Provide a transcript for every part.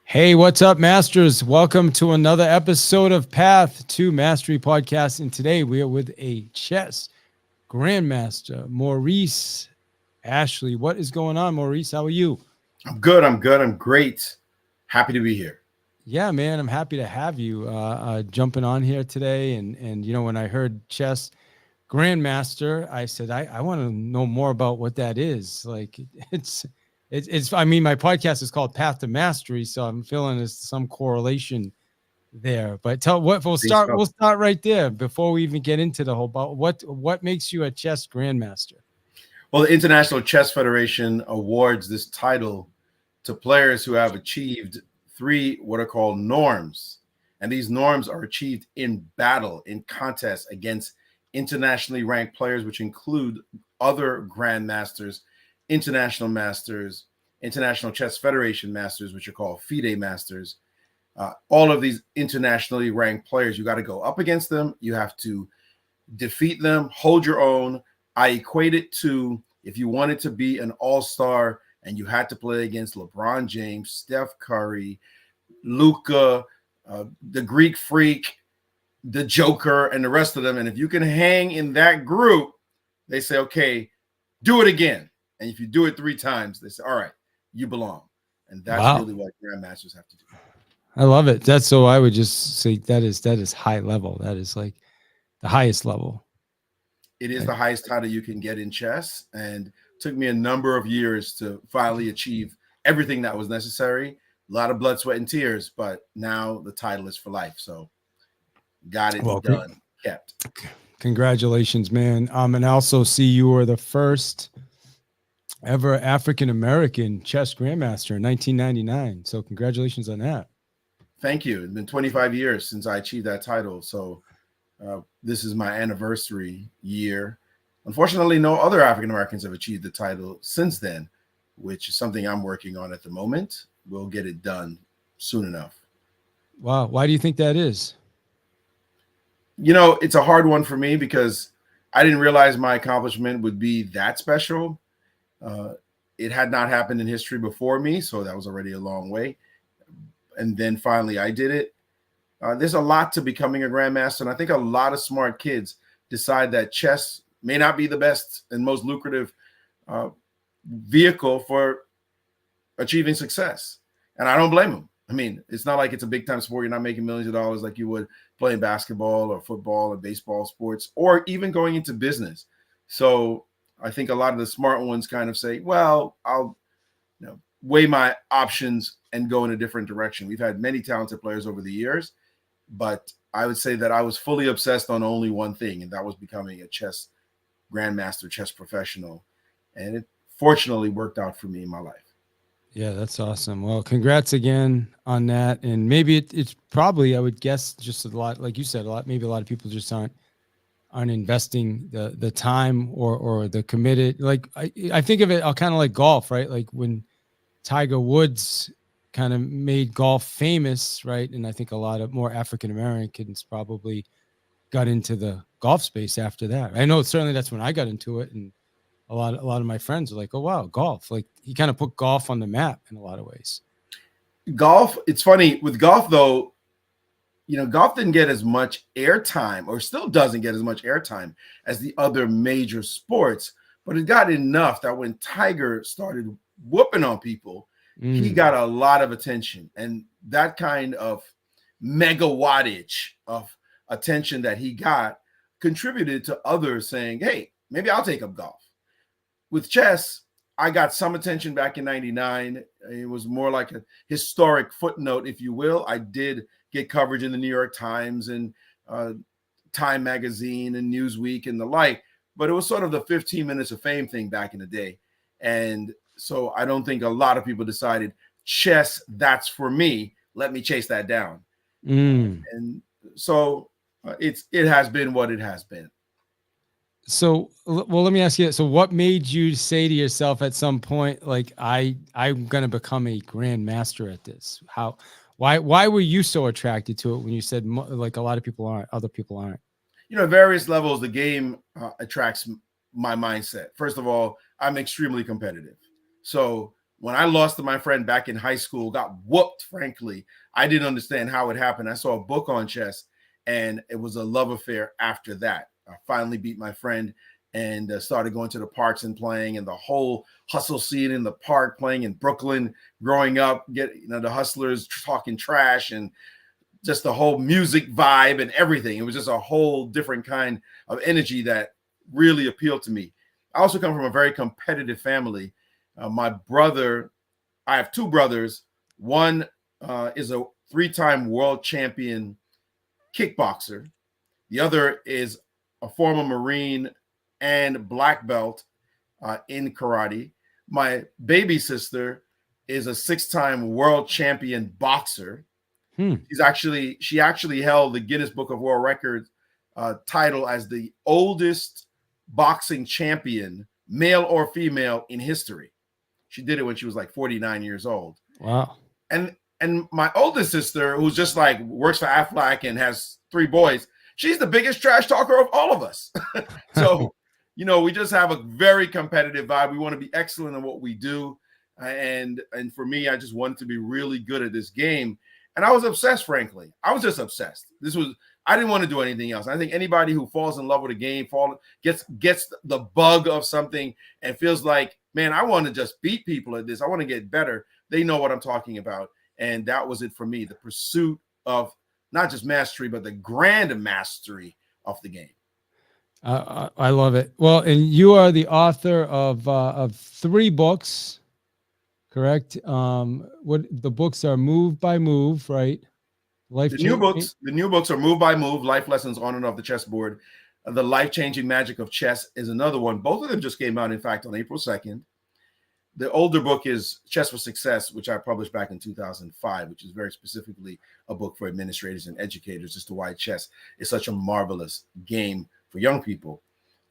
Hey, what's up, Masters? Welcome to another episode of Path to Mastery podcast. And today we are with a chess grandmaster, Maurice Ashley. What is going on, Maurice? How are you? I'm good. I'm great. Happy to be here. Yeah, man, I'm happy to have you jumping on here today. And when I heard chess grandmaster, I said I want to know more about what that is. Like it's. I mean, my podcast is called Path to Mastery, so I'm feeling there's some correlation there. But tell what we'll Please start. go. We'll start right there before we even get into the whole. About what makes you a chess grandmaster? Well, the International Chess Federation awards this title to players who have achieved three what are called norms. And these norms are achieved in battle, in contest against internationally ranked players, which include other grandmasters, international masters, International Chess Federation masters, which are called FIDE masters. All of these internationally ranked players, you got to go up against them. You have to defeat them, hold your own. I equate it to if you wanted to be an all-star and you had to play against LeBron James, Steph Curry, Luca, the Greek Freak, the Joker, and the rest of them. And if you can hang in that group, they say, okay, do it again. And if you do it three times, they say, all right, you belong. And that's Wow, really what grandmasters have to do. I love it. That's so. I would just say that is high level. That is like the highest level. It is Right? the highest title you can get in chess, and took me a number of years to finally achieve everything that was necessary. A lot of blood, sweat, and tears, but now the title is for life. So got it Well, done, kept. congratulations, man. And I also see you were the first ever African American chess grandmaster in 1999. So congratulations on that. Thank you. It's been 25 years since I achieved that title. So this is my anniversary year. Unfortunately, no other African Americans have achieved the title since then, which is something I'm working on at the moment. We'll get it done soon enough. Wow. Why do you think that is? It's a hard one for me because I didn't realize my accomplishment would be that special. Uh, it had not happened in history before me, so that was already a long way. And then finally, I did it. There's a lot to becoming a grandmaster, and I think a lot of smart kids decide that chess may not be the best and most lucrative uh, vehicle for achieving success, and I don't blame them. I mean, it's not like it's a big time sport. You're not making millions of dollars like you would playing basketball or football or baseball sports, or even going into business. So I think a lot of the smart ones kind of say, well, I'll weigh my options and go in a different direction. We've had many talented players over the years, but I would say that I was fully obsessed on only one thing, and that was becoming a chess grandmaster, chess professional. And it fortunately worked out for me in my life. Yeah, that's awesome. Well, congrats again on that. And maybe it's probably, I would guess, just a lot, like you said, maybe a lot of people just aren't investing the time or the committed. Like I think of it, I'll kind of like golf, right? Like when Tiger Woods kind of made golf famous, right? And I think a lot of more African Americans probably got into the golf space after that. I know certainly that's when I got into it, and a lot of my friends are like, "Oh wow, golf!" Like he kind of put golf on the map in a lot of ways. Golf, it's funny with golf though, golf didn't get as much airtime or still doesn't get as much airtime as the other major sports, but it got enough that when Tiger started whooping on people, he Mm. got a lot of attention. And that kind of megawattage of attention that he got contributed to others saying, hey, maybe I'll take up golf. With chess, I got some attention back in 99. It was more like a historic footnote, if you will. I did get coverage in the New York Times and uh, Time Magazine and Newsweek and the like, but it was sort of the 15 minutes of fame thing back in the day. And so I don't think a lot of people decided chess, that's for me. Let me chase that down. Mm. And so it has been what it has been. So, well, let me ask you. So, what made you say to yourself at some point, like, I'm gonna become a grandmaster at this? Why were you so attracted to it when you said like a lot of people aren't, other people aren't? At various levels, the game attracts my mindset. First of all, I'm extremely competitive. So When I lost to my friend back in high school, got whooped, frankly. I didn't understand how it happened. I saw a book on chess, and it was a love affair after that. I finally beat my friend and started going to the parks and playing, and the whole hustle scene in the park, playing in Brooklyn, growing up, the hustlers talking trash and just the whole music vibe and everything. It was just a whole different kind of energy that really appealed to me. I also come from a very competitive family. My brother, I have two brothers. One is a three-time world champion kickboxer. The other is a former Marine and black belt in karate. My baby sister is a six-time world champion boxer. Hmm. She actually held the Guinness Book of World Records title as the oldest boxing champion, male or female, in history. She did it when she was like 49 years old. Wow. And my oldest sister, who's just like works for Aflac and has three boys, she's the biggest trash talker of all of us. So, we just have a very competitive vibe. We want to be excellent in what we do. And for me, I just wanted to be really good at this game. And I was obsessed, frankly. I was just obsessed. I didn't want to do anything else. I think anybody who falls in love with a game, gets the bug of something and feels like, man, I want to just beat people at this. I want to get better. They know what I'm talking about. And that was it for me, the pursuit of not just mastery, but the grand mastery of the game. I love it. Well, and you are the author of three books, correct? What the books are: Move by Move, right? The new books are Move by Move, Life Lessons on and Off the Chessboard. The Life-Changing Magic of Chess is another one. Both of them just came out, in fact, on April 2nd. The older book is Chess for Success, which I published back in 2005, which is very specifically a book for administrators and educators as to why chess is such a marvelous game for young people.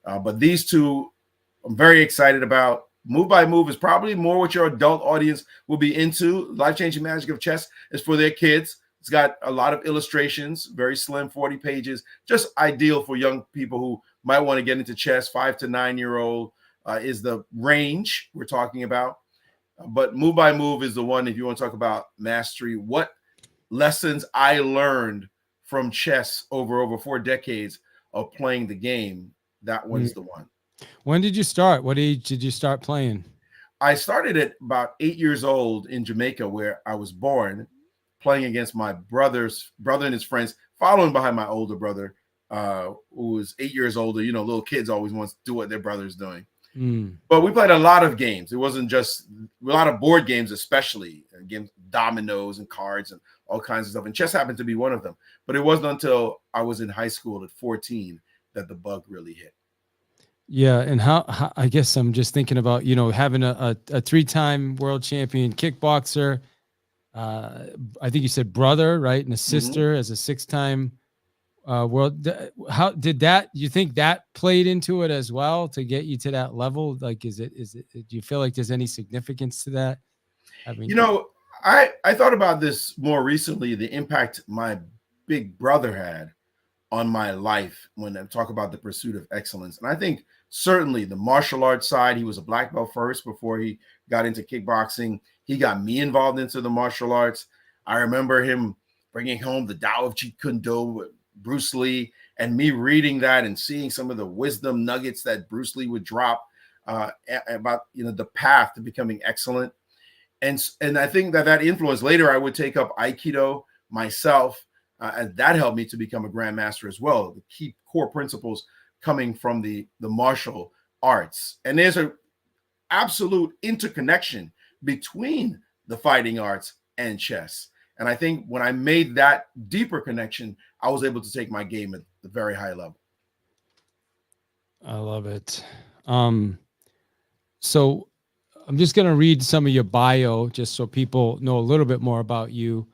But these two, I'm very excited about. Move by Move is probably more what your adult audience will be into. Life-Changing Magic of Chess is for their kids. It's got a lot of illustrations, very slim, 40 pages, just ideal for young people who might want to get into chess. 5 to 9-year-old is the range we're talking about. But Move by Move is the one, if you want to talk about mastery, what lessons I learned from chess over 4 decades of playing the game. That one's the one. When did you start? What age did you start playing? I started at about 8 years old in Jamaica, where I was born, playing against my brother and his friends, following behind my older brother, who was 8 years older. Little kids always want to do what their brother's doing. But we played a lot of games. It wasn't just a lot of board games, especially games, dominoes and cards and all kinds of stuff. And chess happened to be one of them. But it wasn't until I was in high school at 14 that the bug really hit. Yeah, and how I guess I'm just thinking about having a 3-time world champion kickboxer. I think you said brother, right, and a sister as a 6-time world. How did that? You think that played into it as well to get you to that level? Like, is it? Do you feel like there's any significance to that? I mean, I thought about this more recently. The impact my big brother had on my life when I talk about the pursuit of excellence, and I think certainly the martial arts side. He was a black belt first before he got into kickboxing. He got me involved into the martial arts. I remember him bringing home the Tao of Jeet Kune Do with Bruce Lee, and me reading that and seeing some of the wisdom nuggets that Bruce Lee would drop about the path to becoming excellent. And I think that influence. Later, I would take up Aikido myself, and that helped me to become a grandmaster as well. The key core principles coming from the martial arts, and there's an absolute interconnection between the fighting arts and chess. And I think when I made that deeper connection, I was able to take my game at the very high level. I love it. So I'm just going to read some of your bio just so people know a little bit more about you.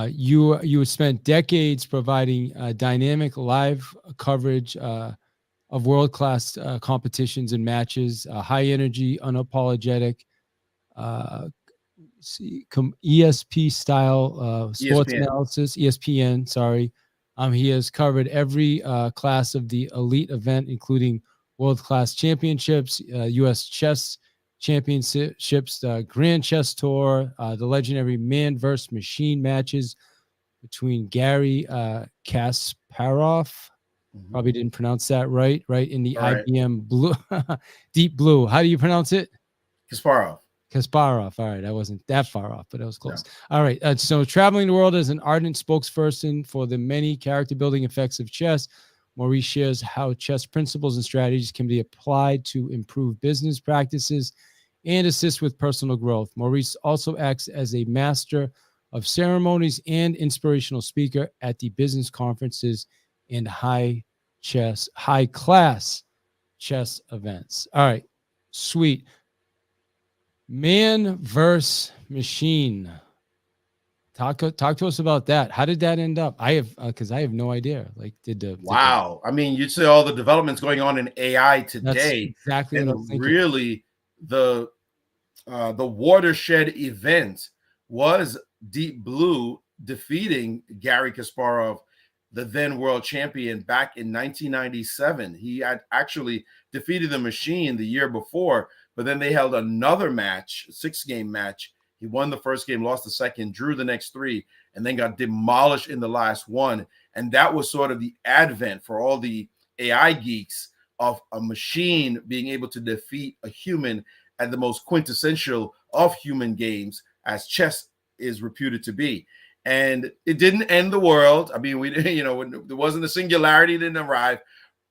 You spent decades providing dynamic live coverage of world-class competitions and matches, high energy, unapologetic, ESP style sports ESPN. analysis, ESPN, sorry. He has covered every class of the elite event, including world-class championships, U.S. chess championships, the Grand Chess Tour, the legendary man versus machine matches between Gary Kasparov. Mhm. Probably didn't pronounce that right. Right in the All right. IBM Blue, Deep Blue. How do you pronounce it? Kasparov. Kasparov. All right, I wasn't that far off, but I was close. No. All right, so traveling the world as an ardent spokesperson for the many character building effects of chess, Maurice shares how chess principles and strategies can be applied to improve business practices and assist with personal growth. Maurice also acts as a master of ceremonies and inspirational speaker at the business conferences and high class chess events. All right, sweet. Man versus machine. Talk to us about that. How did that end up? I have because I have no idea. Like, did the Wow. I mean, you'd say all the developments going on in AI that's today, exactly what I and was thinking. really the watershed event was Deep Blue defeating Gary Kasparov, the then world champion, back in 1997. He had actually defeated the machine the year before, but then they held another match, 6-game match. He won the first game, lost the second, drew the next 3, and then got demolished in the last one. And that was sort of the advent for all the AI geeks of a machine being able to defeat a human at the most quintessential of human games, as chess is reputed to be. And it didn't end the world. I mean, there wasn't a singularity, it didn't arrive,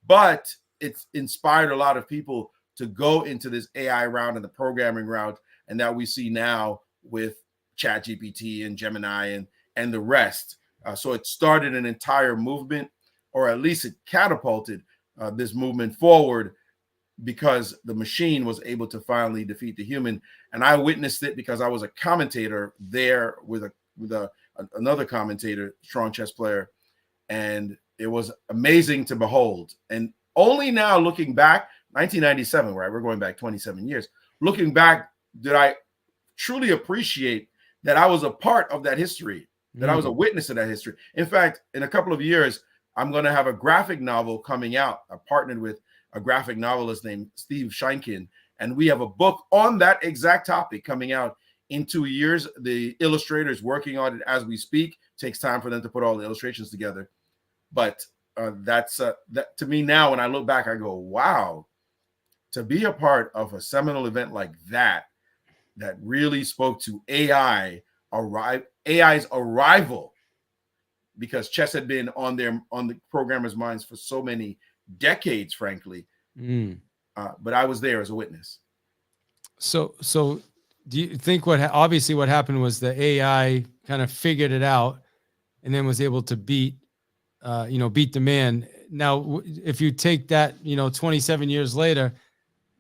but it's inspired a lot of people to go into this AI route and the programming route, and that we see now with ChatGPT and Gemini and the rest. So it started an entire movement, or at least it catapulted this movement forward, because the machine was able to finally defeat the human. And I witnessed it because I was a commentator there with another commentator, strong chess player, and it was amazing to behold. And only now, looking back, 1997, right? We're going back 27 years. Looking back, did I truly appreciate that I was a part of that history, that I was a witness of that history. In fact, in a couple of years, I'm going to have a graphic novel coming out. I partnered with a graphic novelist named Steve Sheinkin, and we have a book on that exact topic coming out in 2 years. The illustrator is working on it as we speak. It takes time for them to put all the illustrations together, but that's that to me now. When I look back, I go, "Wow!" To be a part of a seminal event like that, that really spoke to AI's arrival, because chess had been on the programmers' minds for so many decades, frankly. But I was there as a witness. So do you think obviously what happened was the AI kind of figured it out and then was able to beat the man. Now, if you take that, 27 years later,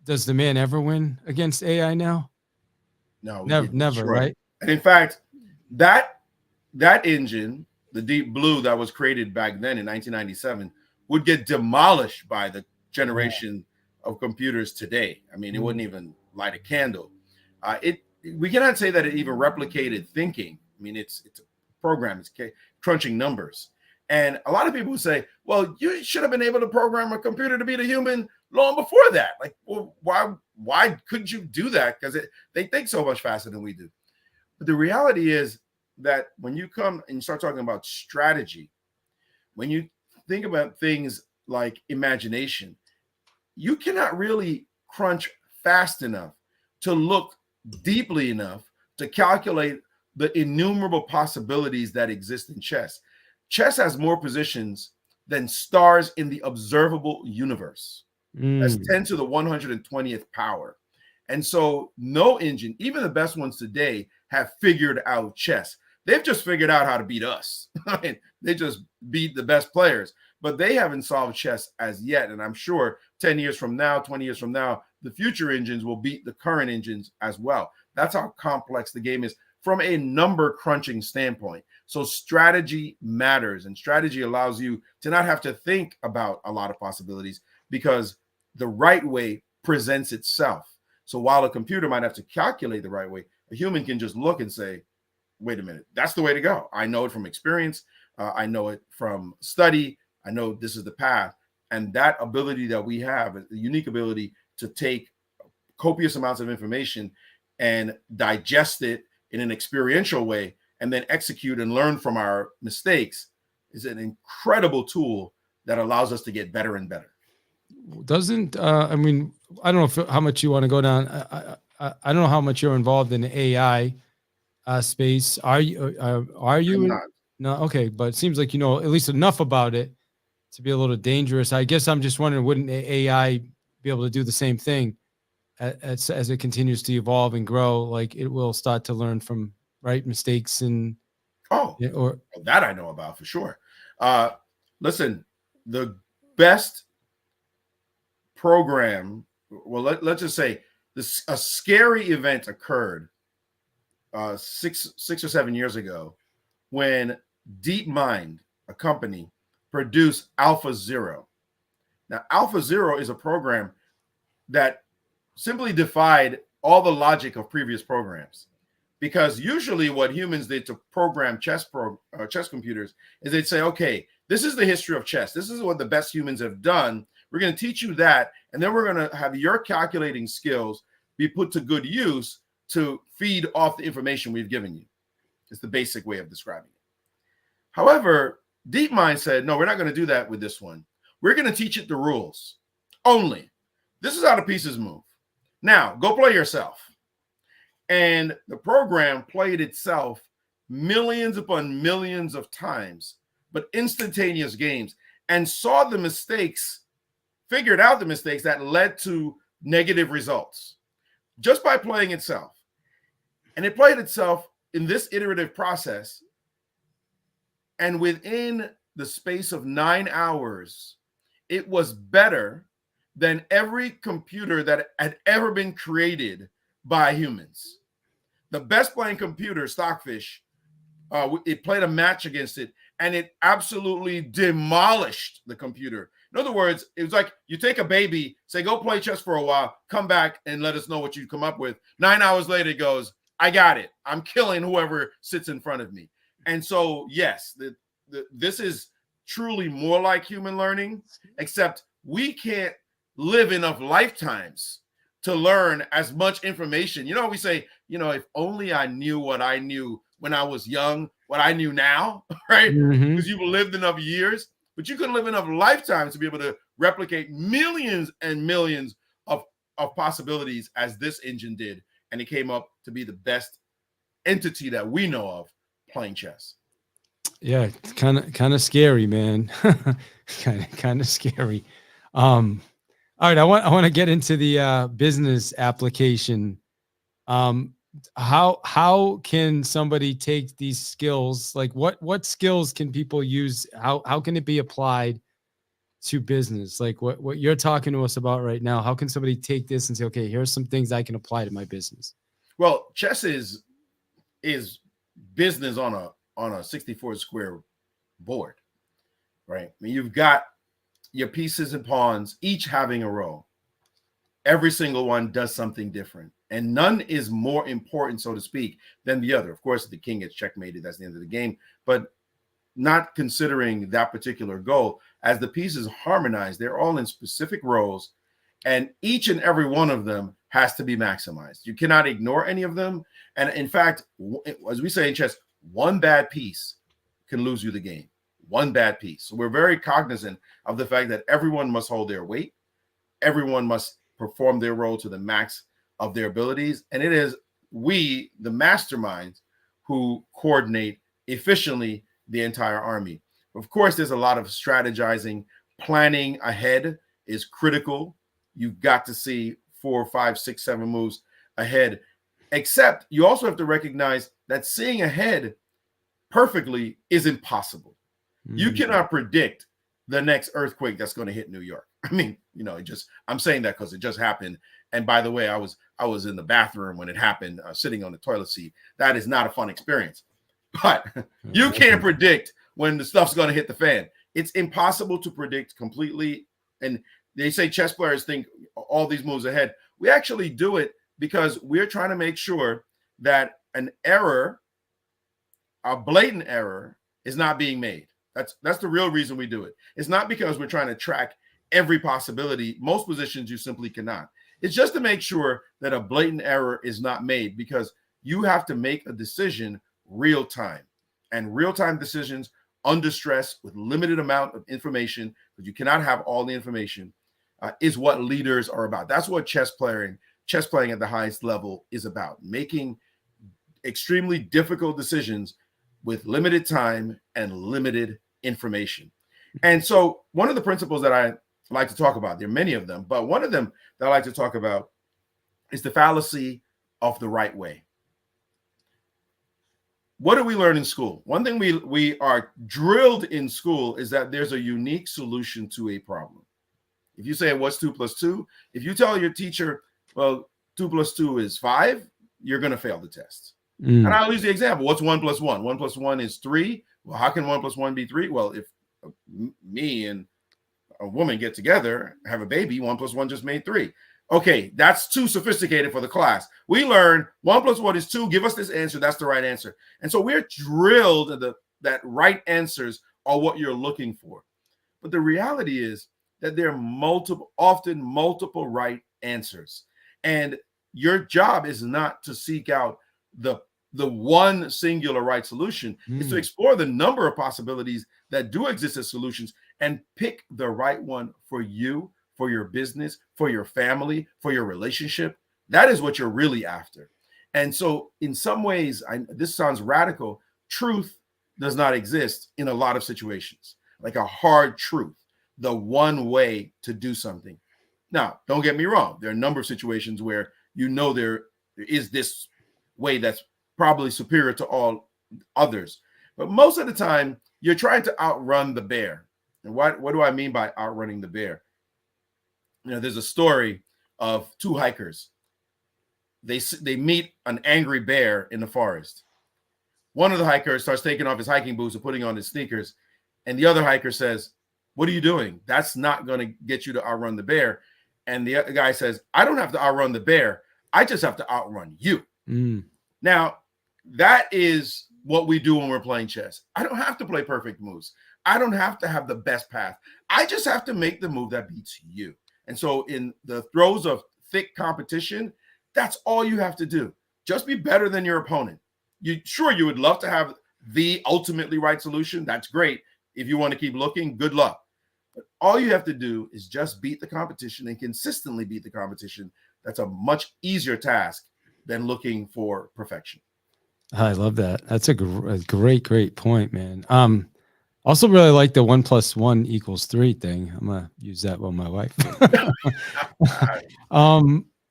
does the man ever win against AI now? No, we Never, get never, destroyed. right? And in fact, that engine, the Deep Blue that was created back then in 1997, would get demolished by the generation of computers today. I mean, it wouldn't even light a candle. We cannot say that it even replicated thinking. I mean, it's a program. It's crunching numbers. And a lot of people would say, well, you should have been able to program a computer to beat a human long before that. Like, well, why couldn't you do that? Because they think so much faster than we do. But the reality is that when you come and you start talking about strategy, when you think about things like imagination, you cannot really crunch fast enough to look deeply enough to calculate the innumerable possibilities that exist in chess. Chess has more positions than stars in the observable universe. That's 10 to the 120th power. And so no engine, even the best ones today, have figured out chess. They've just figured out how to beat us. I mean, they just beat the best players, but they haven't solved chess as yet. And I'm sure 10 years from now, 20 years from now, the future engines will beat the current engines as well. That's how complex the game is from a number crunching standpoint. So strategy matters, and strategy allows you to not have to think about a lot of possibilities, because the right way presents itself. So while a computer might have to calculate the right way, a human can just look and say, wait a minute, that's the way to go. I know it from experience. I know it from study. I know this is the path. And that ability that we have, the unique ability to take copious amounts of information and digest it in an experiential way, and then execute and learn from our mistakes, is an incredible tool that allows us to get better and better. Doesn't I mean, I don't know how much you want to go down. I don't know how much you're involved in the AI space. Are you? Are you? I'm not. No, okay, but it seems like you know at least enough about it to be a little dangerous. I guess I'm just wondering, wouldn't AI be able to do the same thing as it continues to evolve and grow? Like it will start to learn from mistakes and Oh, or that I know about for sure. Listen, the best program, well, let's just say this, a scary event occurred 6 or 7 years ago when DeepMind, a company, produced AlphaZero. Now, AlphaZero is a program that simply defied all the logic of previous programs. Because usually what humans did to program chess computers is they'd say, okay, this is the history of chess. This is what the best humans have done. We're going to teach you that. And then we're going to have your calculating skills be put to good use to feed off the information we've given you. It's the basic way of describing it. However, DeepMind said, no, we're not going to do that with this one. We're going to teach it the rules only. This is how the pieces move. Now, go play yourself. And the program played itself millions upon millions of times, but instantaneous games, and saw the mistakes, figured out the mistakes that led to negative results just by playing itself. And it played itself in this iterative process. And within the space of 9 hours, it was better than every computer that had ever been created by humans. The best playing computer, Stockfish, it played a match against it, and it absolutely demolished the computer. In other words, it was like you take a baby, say, go play chess for a while, come back and let us know what you come up with. 9 hours later, it goes, I got it. I'm killing whoever sits in front of me. And so, yes, this is truly more like human learning, except we can't live enough lifetimes to learn as much information. You know, we say, you know, if only I knew what I knew when I was young, what I knew now, right? Because you've lived enough years, but you can live enough lifetimes to be able to replicate millions and millions of possibilities as this engine did. And it came up to be the best entity that we know of playing chess. Yeah, it's kind of scary, man. kind of scary. All right, I want to get into the business application. How can somebody take these skills? Like what skills can people use? How can it be applied to business? Like what you're talking to us about right now. How can somebody take this and say, okay, here's some things I can apply to my business? Well, chess is business on a 64 square board, right? I mean, you've got your pieces and pawns, each having a role. Every single one does something different, and none is more important, so to speak, than the other. Of course, if the king gets checkmated, that's the end of the game, but not considering that particular goal. As the pieces harmonize, they're all in specific roles, and each and every one of them has to be maximized. You cannot ignore any of them. And in fact, as we say in chess, one bad piece can lose you the game. One bad piece. So we're very cognizant of the fact that everyone must hold their weight. Everyone must perform their role to the max of their abilities. And it is we, the masterminds, who coordinate efficiently the entire army. Of course, there's a lot of strategizing. Planning ahead is critical. You've got to see 4, 5, 6, 7 moves ahead. Except you also have to recognize that seeing ahead perfectly is impossible. You cannot predict the next earthquake that's going to hit New York. I mean, you know, I'm saying that because it just happened. And by the way, I was in the bathroom when it happened, sitting on the toilet seat. That is not a fun experience. But you can't predict when the stuff's going to hit the fan. It's impossible to predict completely. And they say chess players think all these moves ahead. We actually do it because we're trying to make sure that an error, a blatant error, is not being made. That's the real reason we do it. It's not because we're trying to track every possibility. Most positions you simply cannot. It's just to make sure that a blatant error is not made, because you have to make a decision real time, and real time decisions under stress with limited amount of information, because you cannot have all the information, is what leaders are about. That's what chess playing at the highest level is about, making extremely difficult decisions with limited time and limited information. And so one of the principles that I like to talk about, there are many of them, but one of them that I like to talk about is the fallacy of the right way. What do we learn in school? One thing we are drilled in school is that there's a unique solution to a problem. If you say, what's 2 + 2? If you tell your teacher, well, 2 + 2 is 5, you're going to fail the test. And I'll use the example. What's 1 + 1? 1 + 1 is 3. Well, how can 1 + 1 be 3? Well, if me and a woman get together, have a baby, 1 + 1 just made 3. Okay, that's too sophisticated for the class. We learn 1 + 1 is 2. Give us this answer. That's the right answer. And so we're drilled that right answers are what you're looking for. But the reality is that there are often multiple right answers. And your job is not to seek out the one singular right solution. It's to explore the number of possibilities that do exist as solutions and pick the right one for you, for your business, for your family, for your relationship. That is what you're really after. And so in some ways, this sounds radical. Truth does not exist in a lot of situations, like a hard truth, the one way to do something. Now, don't get me wrong. There are a number of situations where there is this way that's probably superior to all others. But most of the time, you're trying to outrun the bear. And what do I mean by outrunning the bear? There's a story of two hikers. They meet an angry bear in the forest. One of the hikers starts taking off his hiking boots and putting on his sneakers. And the other hiker says, "What are you doing? That's not going to get you to outrun the bear." And the other guy says, "I don't have to outrun the bear. I just have to outrun you." Now, that is what we do when we're playing chess. I don't have to play perfect moves. I don't have to have the best path. I just have to make the move that beats you. And so in the throes of thick competition, that's all you have to do. Just be better than your opponent. You would love to have the ultimately right solution. That's great. If you want to keep looking, good luck. But all you have to do is just beat the competition and consistently beat the competition. That's a much easier task than looking for perfection. I love that. That's a great point, man. Also really like the 1 + 1 = 3 thing. I'm gonna use that with my wife.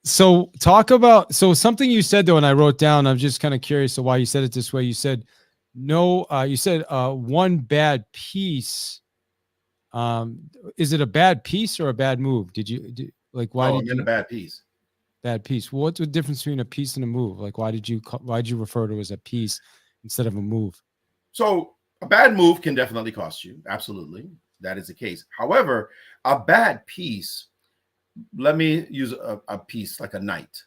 So talk about something you said though, and I wrote down. I'm just kind of curious of why you said it this way. You said one bad piece. Is it a bad piece or a bad move? Why did you a bad piece? Bad piece. Well, what's the difference between a piece and a move? Like, why did you refer to it as a piece instead of a move? So a bad move can definitely cost you. Absolutely. That is the case. However, a bad piece, let me use a piece like a knight.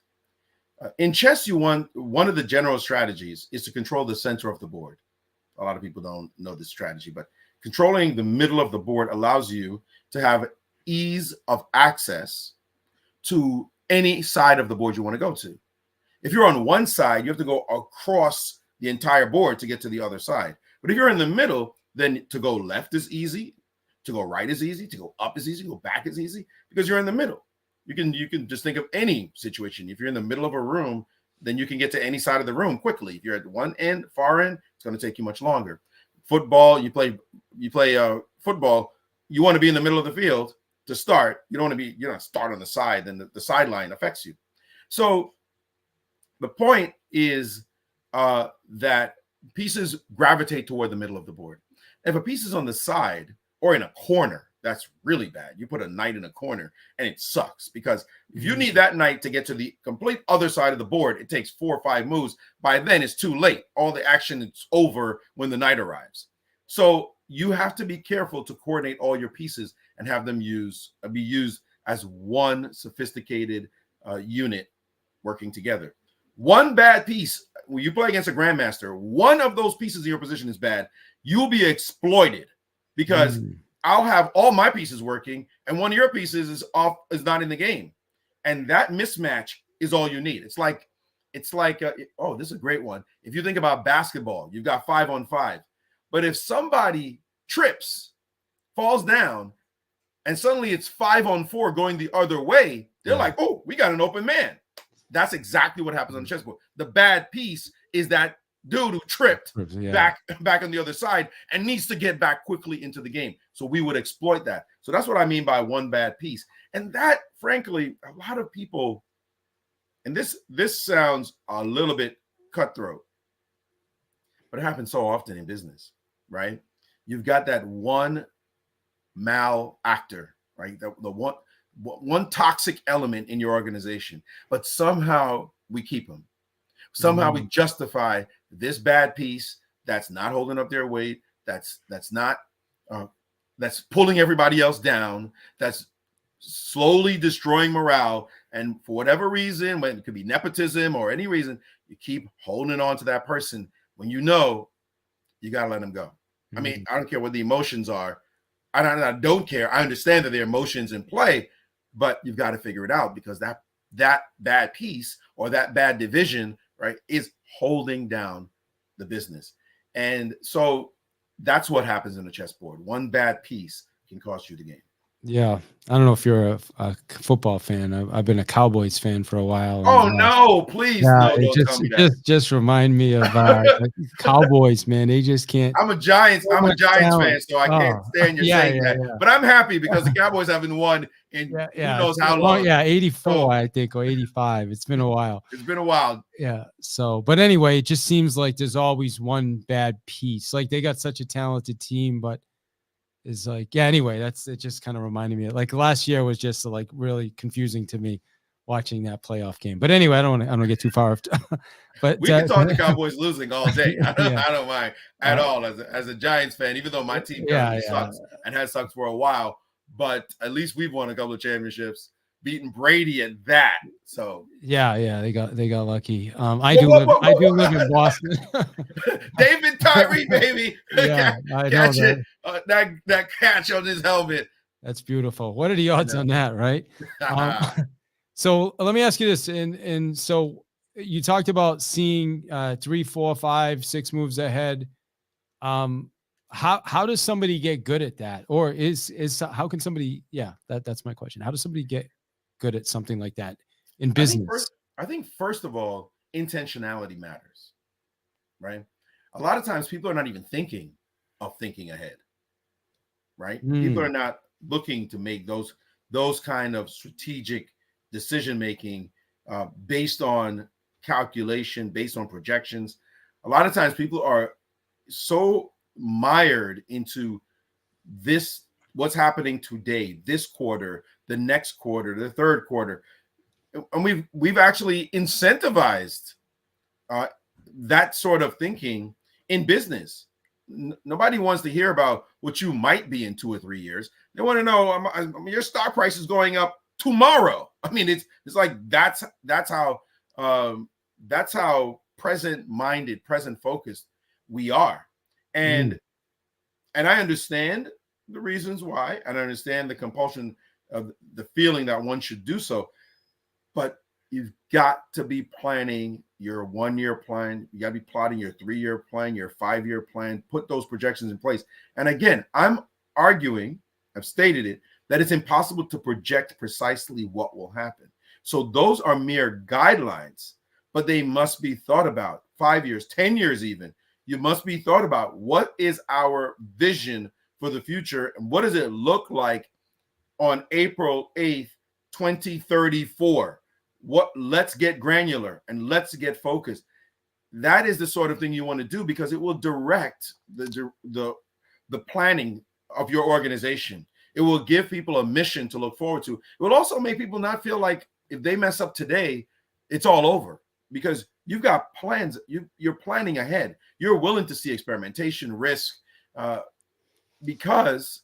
In chess, one of the general strategies is to control the center of the board. A lot of people don't know this strategy, but controlling the middle of the board allows you to have ease of access to any side of the board you want to go to. If you're on one side, you have to go across the entire board to get to the other side. But if you're in the middle, then to go left is easy, to go right is easy, to go up is easy, to go back is easy, because you're in the middle. You can just think of any situation. If you're in the middle of a room, then you can get to any side of the room quickly. If you're at one end, far end, it's going to take you much longer. Football, you play football, you want to be in the middle of the field to start. You don't want to not start on the side, then the sideline affects you. So the point is that pieces gravitate toward the middle of the board. If a piece is on the side or in a corner, that's really bad. You put a knight in a corner and it sucks, because if you need that knight to get to the complete other side of the board, it takes 4 or 5 moves. By then it's too late. All the action is over when the knight arrives. So you have to be careful to coordinate all your pieces and have them be used as one sophisticated unit working together. One bad piece, when you play against a grandmaster, one of those pieces in your position is bad, you'll be exploited, because I'll have all my pieces working and one of your pieces is not in the game. And that mismatch is all you need. It's like oh, this is a great one. If you think about basketball, you've got 5-on-5, but if somebody trips, falls down, and suddenly it's 5-on-4 going the other way, they're like, oh, we got an open man. That's exactly what happens on the chessboard. The bad piece is that dude who tripped back on the other side and needs to get back quickly into the game. So we would exploit that. So that's what I mean by one bad piece. And that, frankly, a lot of people, and this sounds a little bit cutthroat, but it happens so often in business, right? You've got that one malactor, right? The one toxic element in your organization, but somehow we keep them. Somehow we justify this bad piece that's not holding up their weight, that's not that's pulling everybody else down, that's slowly destroying morale. And for whatever reason, when it could be nepotism or any reason, you keep holding on to that person when you know you got to let them go. I mean, I don't care what the emotions are. I don't care. I understand that there are emotions in play, but you've got to figure it out, because that bad piece or that bad division, right, is holding down the business. And so that's what happens in the chessboard. One bad piece can cost you the game. Yeah. I don't know if you're a football fan. I've been a Cowboys fan for a while. Oh, no, please. No, don't tell me that. Just remind me of Cowboys, man. They just can't. I'm a Giants fan, so I can't stand you saying that. Yeah. But I'm happy because the Cowboys haven't won in who knows how long. Yeah, 84, I think, or 85. It's been a while. It's been a while. Yeah. So, but anyway, it just seems like there's always one bad piece. Like, they got such a talented team, but is like, yeah, anyway, it just kind of reminded me. Like, last year was just like really confusing to me watching that playoff game. But anyway, I don't want to get too far. But we can talk the Cowboys losing all day. I don't mind at all as a Giants fan, even though my team sucks and has sucked for a while. But at least we've won a couple of championships, beating Brady at that. So yeah, they got lucky. I do live in Boston. David Tyree, baby. Yeah, I know that. That catch on his helmet. That's beautiful. What are the odds on that, right? So let me ask you this. And so you talked about seeing 3, 4, 5, 6 moves ahead. How does somebody get good at that? Or how can somebody, that's my question. How does somebody get good at something like that in business? I think first of all, intentionality matters, right? A lot of times people are not even thinking ahead, right? People are not looking to make those kind of strategic decision-making based on calculation, based on projections. A lot of times people are so mired into this, what's happening today, this quarter, the next quarter, the third quarter. And we've actually incentivized that sort of thinking in business. Nobody wants to hear about what you might be in 2 or 3 years. They want to know your stock price is going up tomorrow. I mean, it's like that's how present-minded, present-focused we are. And I understand the reasons why, and I understand the compulsion of the feeling that one should do so. But you've got to be planning your 1-year plan. You got to be plotting your 3-year plan, your 5-year plan, put those projections in place. And again, I'm arguing, I've stated it, that it's impossible to project precisely what will happen. So those are mere guidelines, but they must be thought about. 5 years, 10 years even. You must be thought about, what is our vision for the future, and what does it look like on April 8th, 2034? Let's get granular and let's get focused. That is the sort of thing you want to do, because it will direct the planning of your organization. It will give people a mission to look forward to. It will also make people not feel like if they mess up today, it's all over, because you've got plans. You're planning ahead. You're willing to see experimentation, risk, because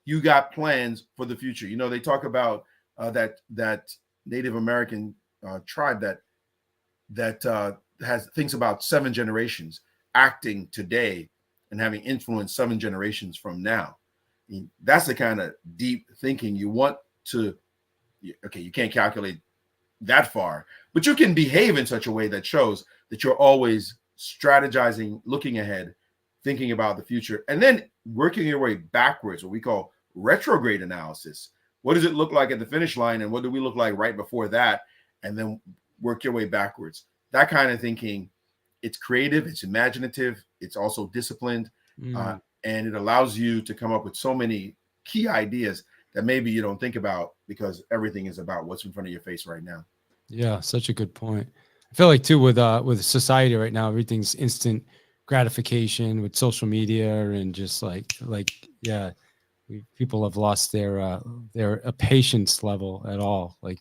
you got plans for the future. You know, they talk about that Native American tribe that thinks about 7 generations acting today and having influenced 7 generations from now. I mean, that's the kind of deep thinking you want to. Okay, you can't calculate that far, but you can behave in such a way that shows that you're always strategizing, looking ahead, thinking about the future, and then working your way backwards, what we call retrograde analysis. What does it look like at the finish line, and what do we look like right before that? And then work your way backwards. That kind of thinking, it's creative, it's imaginative, it's also disciplined, and it allows you to come up with so many key ideas that maybe you don't think about because everything is about what's in front of your face right now. Yeah, such a good point. I feel like too with society right now, everything's instant gratification with social media and just yeah, people have lost their patience level at all. Like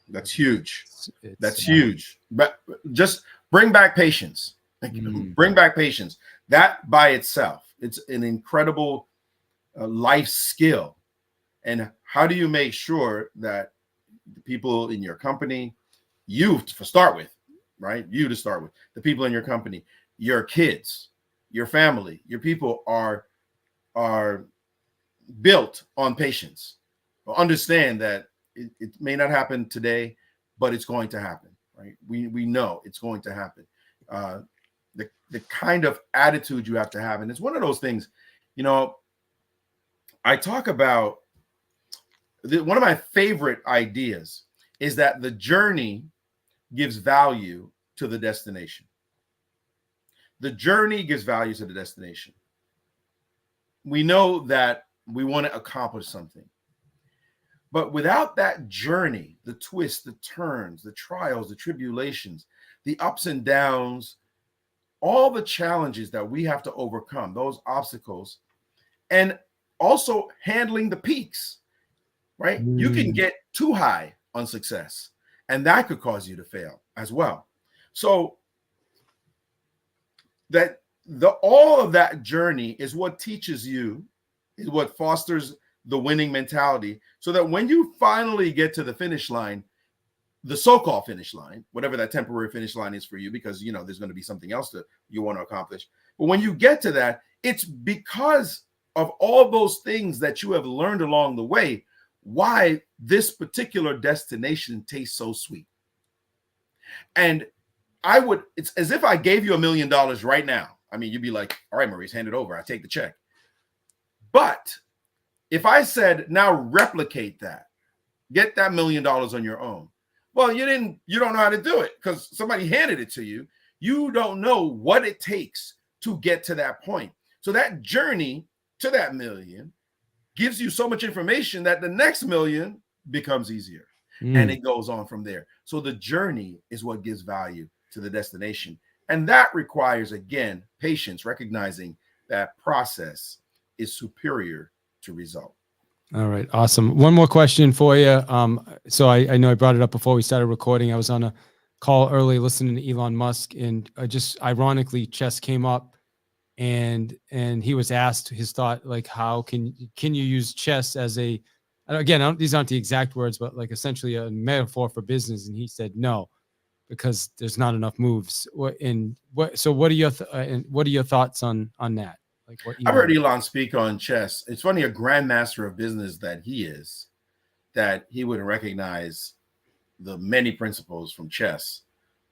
that's huge. It's that's huge. But just bring back patience. Bring back patience. That by itself, it's an incredible life skill. And how do you make sure that the people in your company, you to start with, right? You to start with, the people in your company, your kids, your family, your people are built on patience. Well, understand that it may not happen today, but it's going to happen, right? We know it's going to happen. The kind of attitude you have to have, and it's one of those things, you know, I talk about one of my favorite ideas is that the journey gives value to the destination. The journey gives value to the destination. We know that we want to accomplish something, but without that journey, the twists, the turns, the trials, the tribulations, the ups and downs, all the challenges that we have to overcome, those obstacles, and also handling the peaks, right? You can get too high on success, and that could cause you to fail as well. So that all of that journey is what teaches you, is what fosters the winning mentality, so that when you finally get to the finish line, the so-called finish line, whatever that temporary finish line is for you, because you know there's going to be something else that you want to accomplish. But when you get to that, it's because of all those things that you have learned along the way, why this particular destination tastes so sweet. And it's as if I gave you $1 million right now. I mean, you'd be like, all right, Maurice, hand it over. I take the check. But if I said, now replicate that, get that $1 million on your own. Well, you don't know how to do it because somebody handed it to you. You don't know what it takes to get to that point. So that journey to that million gives you so much information that the next million becomes easier. And it goes on from there. So the journey is what gives value to the destination. And that requires, again, patience, recognizing that process is superior to result. All right. Awesome. One more question for you. So I know I brought it up before we started recording. I was on a call early listening to Elon Musk, and just ironically, chess came up, and he was asked his thought, like, how can you use chess as a, again, these aren't the exact words, but like essentially a metaphor for business. And he said, no, because there's not enough moves. So what are your thoughts on that? Like what I've heard Elon speak on chess. It's funny, a grandmaster of business that he is, that he would recognize the many principles from chess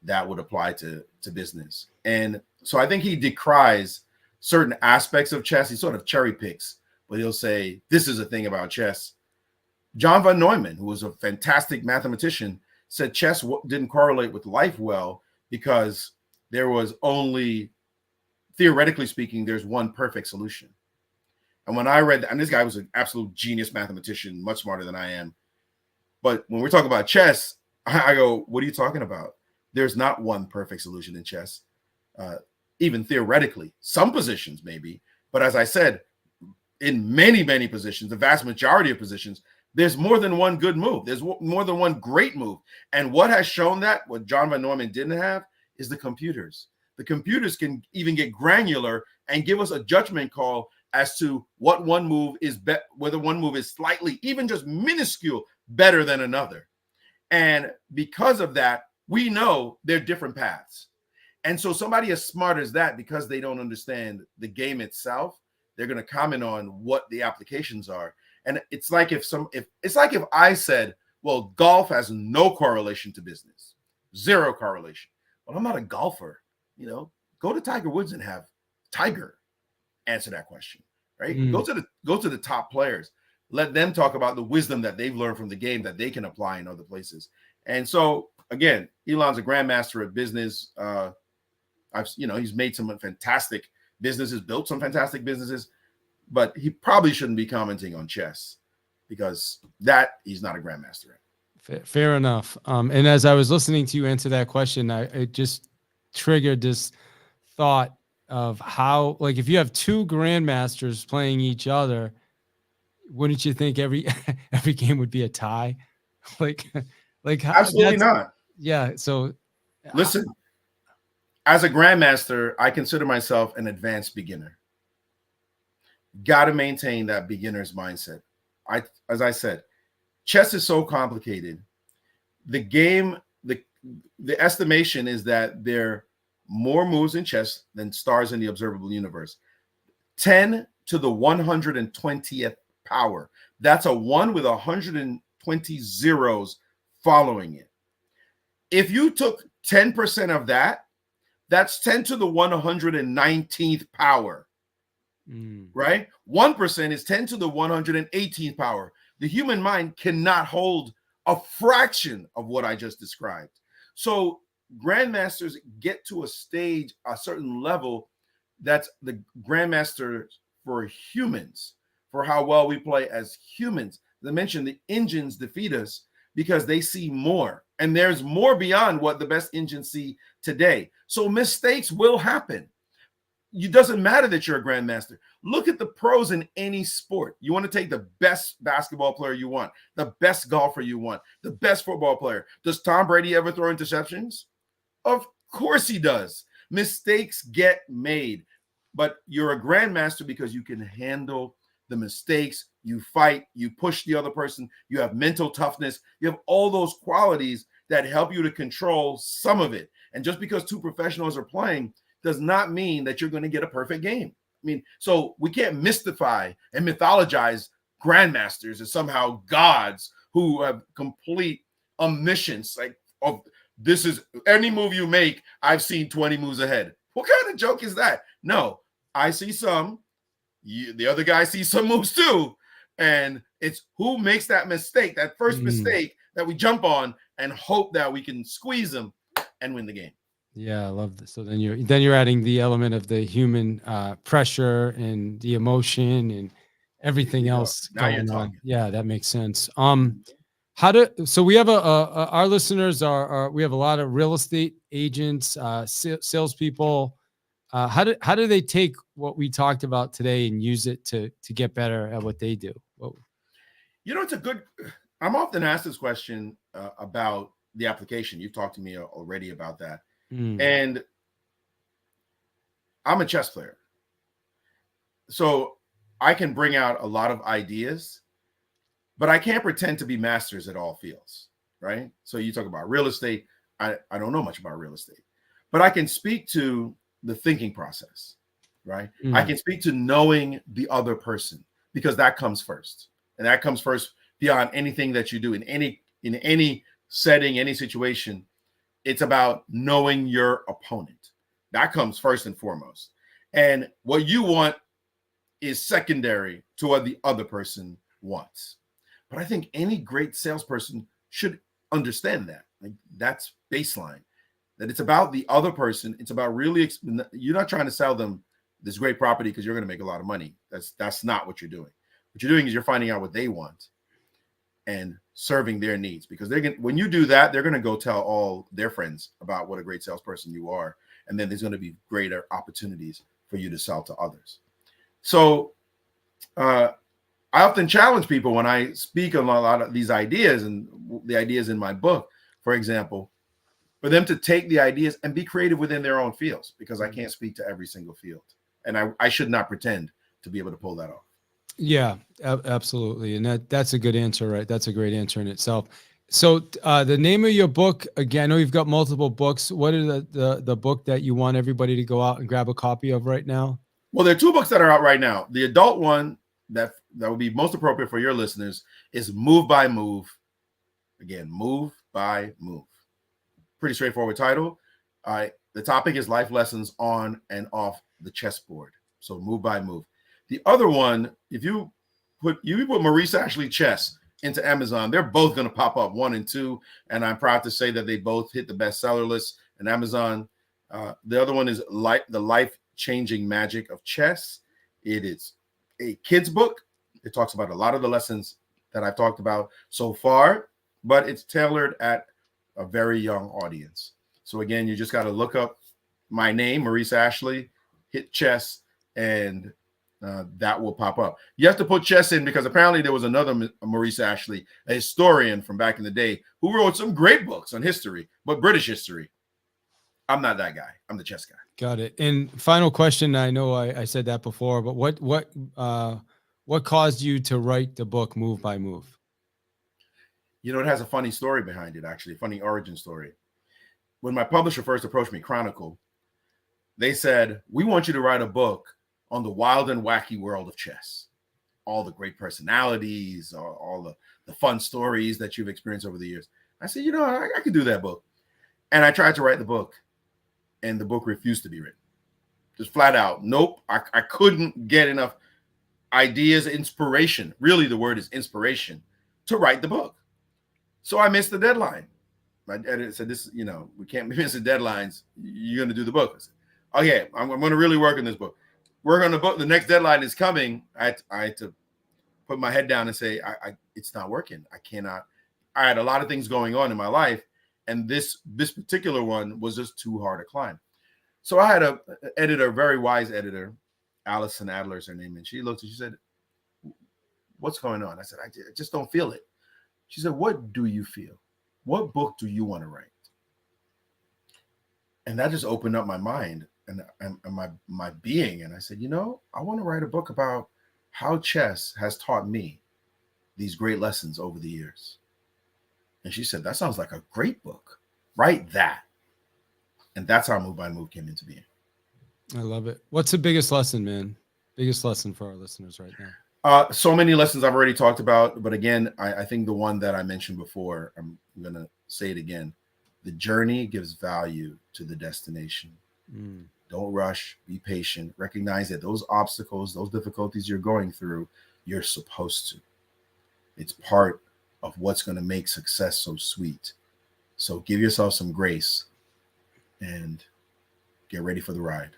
that would apply to business. And so I think he decries certain aspects of chess. He sort of cherry picks, but he'll say, this is a thing about chess. John von Neumann, who was a fantastic mathematician, said chess didn't correlate with life well because there was only, theoretically speaking, there's one perfect solution. And when I read that, and this guy was an absolute genius mathematician, much smarter than I am. But when we're talking about chess, I go, what are you talking about? There's not one perfect solution in chess, even theoretically. Some positions maybe, but as I said, in many, many positions, the vast majority of positions, there's more than one good move. There's more than one great move. And what has shown that, what John von Neumann didn't have, is the computers. The computers can even get granular and give us a judgment call as to what one move is, whether one move is slightly, even just minuscule, better than another. And because of that, we know they're different paths. And so somebody as smart as that, because they don't understand the game itself, they're going to comment on what the applications are. And it's like if I said, Well, golf has no correlation to business, zero correlation. Well, I'm not a golfer. Go to Tiger Woods and have Tiger answer that question, right? Mm. Go to the top players. Let them talk about the wisdom that they've learned from the game that they can apply in other places. And so again, Elon's a grandmaster of business. He's made some fantastic businesses, built some fantastic businesses, but he probably shouldn't be commenting on chess because that he's not a grandmaster at. Fair enough. And as I was listening to you answer that question, it just triggered this thought of how, like, if you have two grandmasters playing each other, wouldn't you think every game would be a tie? like Absolutely not. Yeah. So listen, as a grandmaster, I consider myself an advanced beginner. Got to maintain that beginner's mindset. As I said, chess is so complicated. The game, the estimation is that there are more moves in chess than stars in the observable universe. 10 to the 120th power. That's a 1 with 120 zeros following it. If you took 10% of that, that's 10 to the 119th power. Right? 1% is 10 to the 118th power. The human mind cannot hold a fraction of what I just described. So grandmasters get to a stage, a certain level, that's the grandmaster for humans, for how well we play as humans. As I mentioned, the engines defeat us because they see more, and there's more beyond what the best engines see today. So mistakes will happen. It doesn't matter that you're a grandmaster. Look at the pros in any sport. You want to take the best basketball player you want, the best golfer you want, the best football player. Does Tom Brady ever throw interceptions? Of course he does. Mistakes get made, but you're a grandmaster because you can handle the mistakes. You fight, you push the other person, you have mental toughness, you have all those qualities that help you to control some of it. And just because two professionals are playing does not mean that you're going to get a perfect game. I mean, so we can't mystify and mythologize grandmasters as somehow gods who have complete omniscience. Like, oh, this is any move you make, I've seen 20 moves ahead. What kind of joke is that? No, I see some. The other guy sees some moves too. And it's who makes that mistake, that first mistake that we jump on and hope that we can squeeze them and win the game. Yeah, I love this. So then you're adding the element of the human pressure and the emotion and everything else going on. Yeah, that makes sense. So we have our listeners we have a lot of real estate agents, salespeople. How do they take what we talked about today and use it to get better at what they do? I'm often asked this question about the application. You've talked to me already about that. And I'm a chess player. So I can bring out a lot of ideas, but I can't pretend to be masters at all fields, right? So you talk about real estate. I don't know much about real estate, but I can speak to the thinking process, right? I can speak to knowing the other person because that comes first. And that comes first beyond anything that you do in any setting, any situation. It's about knowing your opponent. That comes first and foremost. And what you want is secondary to what the other person wants. But I think any great salesperson should understand that. Like, that's baseline. That it's about the other person. It's about really, you're not trying to sell them this great property because you're going to make a lot of money. That's not what you're doing. What you're doing is you're finding out what they want and serving their needs, because when you do that, they're going to go tell all their friends about what a great salesperson you are. And then there's going to be greater opportunities for you to sell to others. So I often challenge people when I speak on a lot of these ideas and the ideas in my book, for example, for them to take the ideas and be creative within their own fields, because I can't speak to every single field. And I should not pretend to be able to pull that off. Yeah, absolutely. And that's a good answer, right? That's a great answer in itself. So the name of your book, again, I know you've got multiple books. What is the book that you want everybody to go out and grab a copy of right now? Well, there are two books that are out right now. The adult one that would be most appropriate for your listeners is Move by Move, Again, Move by Move. Pretty straightforward title. The topic is life lessons on and off the chessboard. So Move by Move. The other one, if you put Maurice Ashley chess into Amazon, they're both going to pop up, 1 and 2. And I'm proud to say that they both hit the bestseller list in Amazon. The other one is The Life-Changing Magic of Chess. It is a kid's book. It talks about a lot of the lessons that I've talked about so far, but it's tailored at a very young audience. So again, you just got to look up my name, Maurice Ashley, hit chess, and that will pop up. You have to put chess in because apparently there was another Maurice Ashley, a historian from back in the day, who wrote some great books on history, but British history. I'm not that guy. I'm the chess guy. Got it. And final question. I know I said that before, but what caused you to write the book Move by Move? You know, it has a funny story behind it, actually, a funny origin story. When my publisher first approached me, Chronicle, they said, we want you to write a book on the wild and wacky world of chess. All the great personalities, all the fun stories that you've experienced over the years. I said, you know, I could do that book. And I tried to write the book, and the book refused to be written. Just flat out. Nope. I couldn't get enough ideas, inspiration. Really, the word is inspiration to write the book. So I missed the deadline. My editor said, "This, you know, we can't miss the deadlines. You're going to do the book." I said, "Okay, I'm going to really work on this book. Work on the book. The next deadline is coming." I had to put my head down and say, it's not working. I cannot. I had a lot of things going on in my life, and this particular one was just too hard to climb. So I had a editor, very wise editor, Allison Adler is her name, and she looked and she said, "What's going on?" I said, "I just don't feel it." She said, "What do you feel? What book do you want to write?" And that just opened up my mind and my being. And I said, you know, I want to write a book about how chess has taught me these great lessons over the years. And she said, that sounds like a great book. Write that. And that's how Move by Move came into being. I love it. What's the biggest lesson, man? Biggest lesson for our listeners right now? So many lessons I've already talked about, but again, I think the one that I mentioned before, I'm going to say it again. The journey gives value to the destination. Don't rush, be patient, recognize that those obstacles, those difficulties you're going through, you're supposed to. It's part of what's going to make success so sweet. So give yourself some grace and get ready for the ride.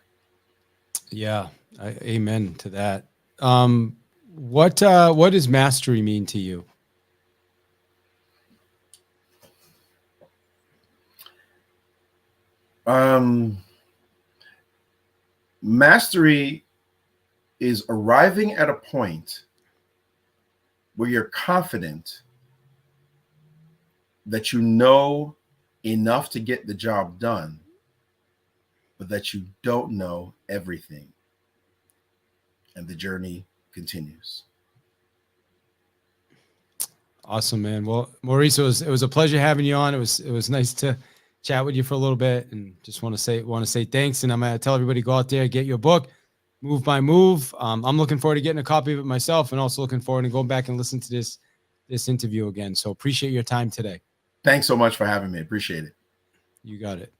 Yeah. Amen to that. What does mastery mean to you? Mastery is arriving at a point where you're confident that you know enough to get the job done, but that you don't know everything. And the journey continues. Awesome, man. Well, Maurice, it was a pleasure having you on. It was nice to chat with you for a little bit, and just want to say thanks. And I'm gonna tell everybody, go out there, get your book, Move by Move. I'm looking forward to getting a copy of it myself, and also looking forward to going back and listen to this interview again. So appreciate your time today. Thanks so much for having me. Appreciate it. You got it.